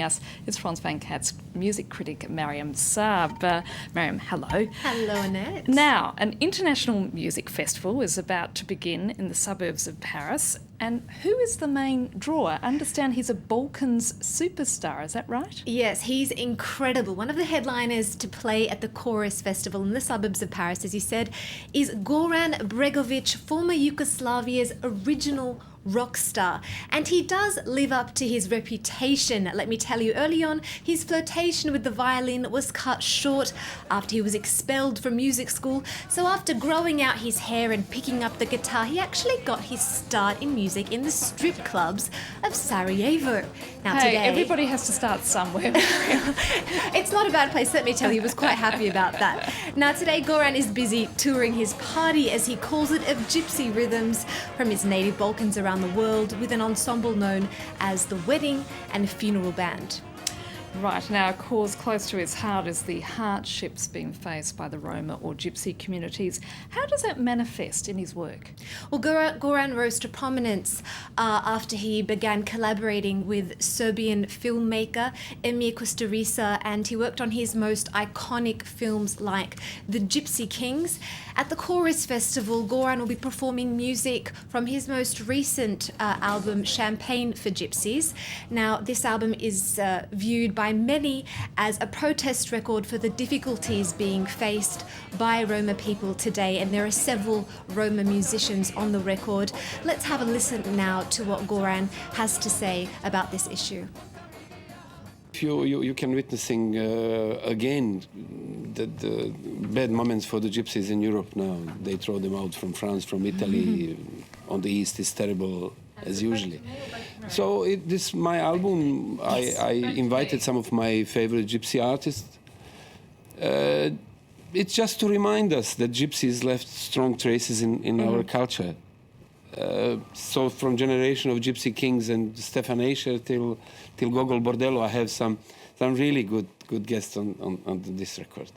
Yes, it's France 24's music critic Mariam Saab. Mariam, hello. Hello, Annette. Now, an international music festival is about to begin in the suburbs of Paris. And who is the main drawer? I understand he's a Balkans superstar, is that right? Yes, he's incredible. One of the headliners to play at the Chorus Festival in the suburbs of Paris, as you said, is Goran Bregovic, former Yugoslavia's original rock star. And he does live up to his reputation. Let me tell you, early on, his flirtation with the violin was cut short after he was expelled from music school. So after growing out his hair and picking up the guitar, he actually got his start in music in the strip clubs of Sarajevo. Now Hey, today, everybody has to start somewhere. it's not a bad place, let me tell you. He was quite happy about that. Now today, Goran is busy touring his party, as he calls it, of gypsy rhythms from his native Balkans around the world, with an ensemble known as the Wedding and Funeral Band. Right, now a cause close to his heart is the hardships being faced by the Roma or Gypsy communities. How does that manifest in his work? Well, Goran rose to prominence after he began collaborating with Serbian filmmaker Emir Kusturica, and he worked on his most iconic films like The Gypsy Kings. At the Chorus Festival, Goran will be performing music from his most recent album, Champagne for Gypsies. Now, this album is viewed by many as a protest record for the difficulties being faced by Roma people today, and there are several Roma musicians on the record. Let's have a listen now to what Goran has to say about this issue. You can witnessing again the bad moments for the gypsies in Europe now. They throw them out from France, from Italy. On the east is terrible as usually. So this my album. I invited some of my favorite gypsy artists. It's just to remind us that gypsies left strong traces in our culture. So from generation of Gypsy Kings and Stefan Eicher till Gogol Bordello, I have some really good guests on this record.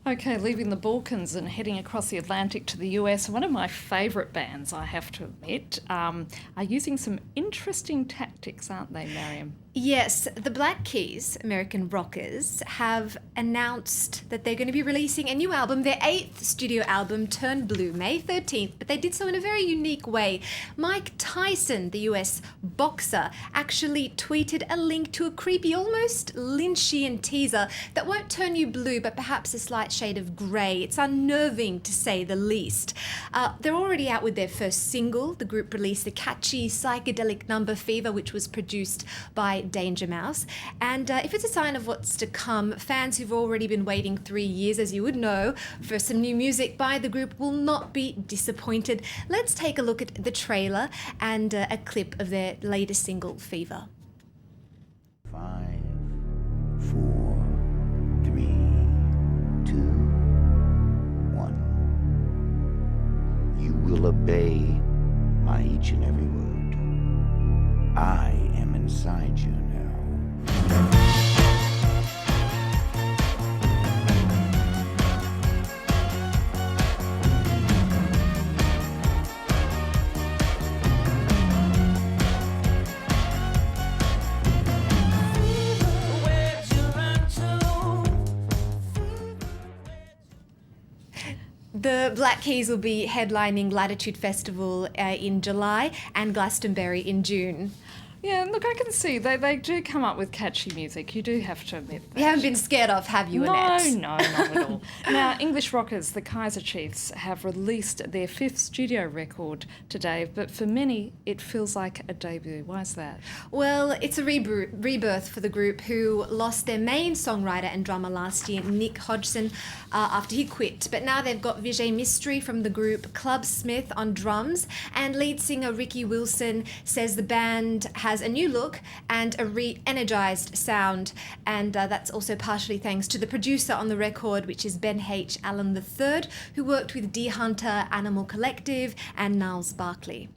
Okay, leaving the Balkans and heading across the Atlantic to the US, one of my favourite bands, I have to admit, are using some interesting tactics, aren't they, Mariam? Yes, the Black Keys, American rockers, have announced that they're going to be releasing a new album, their 8th studio album, Turn Blue, May 13th, but they did so in a very unique way. Mike Tyson, the US boxer, actually tweeted a link to a creepy, almost Lynchian teaser that won't turn you blue, but perhaps a slight shade of grey. It's unnerving, to say the least. They're already out with their first single. The group released the catchy psychedelic number Fever, which was produced by Danger Mouse. And if it's a sign of what's to come, fans who've already been waiting 3 years, as you would know, for some new music by the group will not be disappointed. Let's take a look at the trailer and a clip of their latest single, Fever. 5, 4, 3, 2, 1. You will obey my each and every word. I am inside you now. The Black Keys will be headlining Latitude Festival in July and Glastonbury in June. Yeah, look, I can see they do come up with catchy music. You do have to admit that. You haven't been scared of, have you, Annette? No, not at all. Now, English rockers, the Kaiser Chiefs, have released their 5th studio record today, but for many, it feels like a debut. Why is that? Well, it's a rebirth for the group, who lost their main songwriter and drummer last year, Nick Hodgson, after he quit. But now they've got Vijay Mistry from the group, Club Smith on drums, and lead singer Ricky Wilson says the band has a new look and a re-energized sound, and that's also partially thanks to the producer on the record, which is Ben H. Allen III, who worked with Deer Hunter, Animal Collective, and Niles Barkley.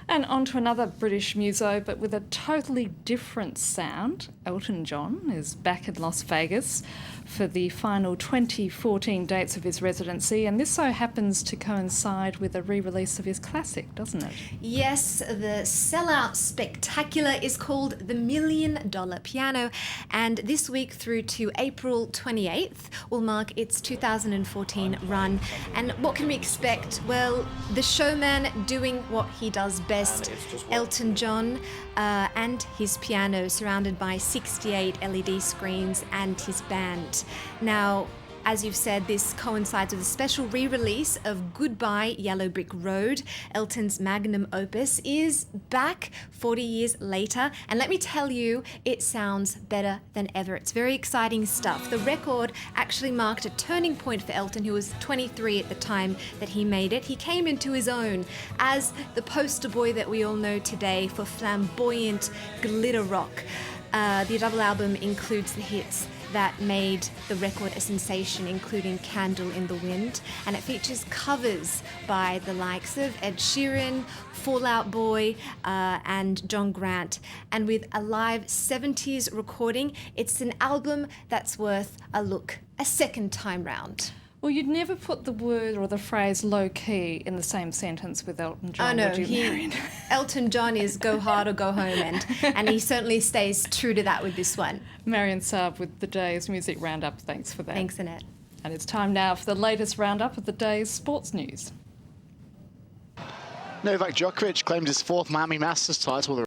And on to another British muso, but with a totally different sound. Elton John is back in Las Vegas for the final 2014 dates of his residency, and this so happens to coincide with a re-release of his classic, doesn't it? Yes, the sellout spectacular is called The $1 Million Piano, and this week through to April 28th will mark its 2014 run. And what can we expect? Well, the showman doing what he does best, Elton John and his piano surrounded by 68 LED screens and his band. Now, as you've said, this coincides with a special re-release of Goodbye Yellow Brick Road. Elton's magnum opus is back 40 years later, and let me tell you, it sounds better than ever. It's very exciting stuff. The record actually marked a turning point for Elton, who was 23 at the time that he made it. He came into his own as the poster boy that we all know today for flamboyant glitter rock. The double album includes the hits that made the record a sensation, including Candle in the Wind, and it features covers by the likes of Ed Sheeran, Fall Out Boy, and John Grant. And with a live 70s recording, it's an album that's worth a look a second time round. Well, you'd never put the word or the phrase low-key in the same sentence with Elton John, Oh no, would you, Marion? Elton John is go hard or go home, and he certainly stays true to that with this one. Marion Saab with the day's music roundup. Thanks for that. Thanks, Annette. And it's time now for the latest roundup of the day's sports news. Novak Djokovic claimed his fourth Miami Masters title.